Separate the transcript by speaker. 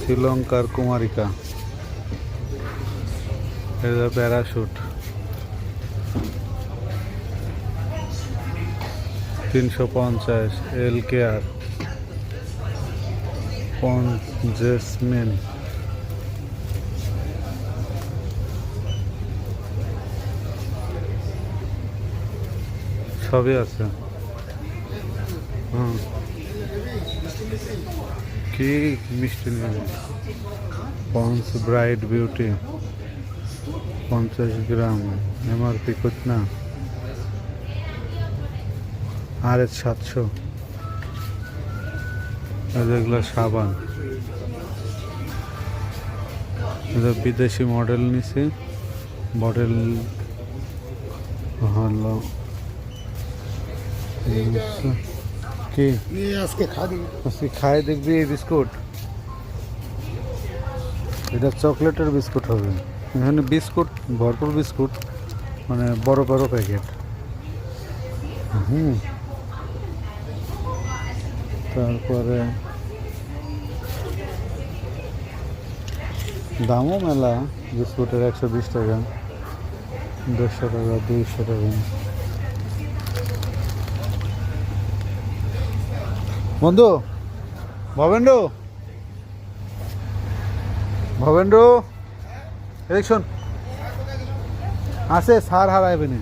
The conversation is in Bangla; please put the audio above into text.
Speaker 1: শ্রীলঙ্কার কুমারিকা, এটা প্যারাশুট 350, এল কেয়ার, জেসমিন, সবই আছে। কি মিষ্টি নিয়ে পন্স ব্রাইট বিউটি 50 গ্রাম, এমআরপি কিतना? RH 700। এগুলো সাবান, বিদেশি মডেল নিছি, মডেল হলো কি
Speaker 2: আজকে
Speaker 1: খাই দেখবি এই বিস্কুট, এটা চকলেটের বিস্কুট হবে। এখানে বিস্কুট ভরপুর বিস্কুট, মানে বড় বড় প্যাকেট। তারপরে দামও মেলা বিস্কুটের, 120 টাকা, 150 টাকা, 200 টাকা। বন্ধু ভবেন্দ্র, ভবেন্দ্র এই শোন, আছে সার হারাইবে না।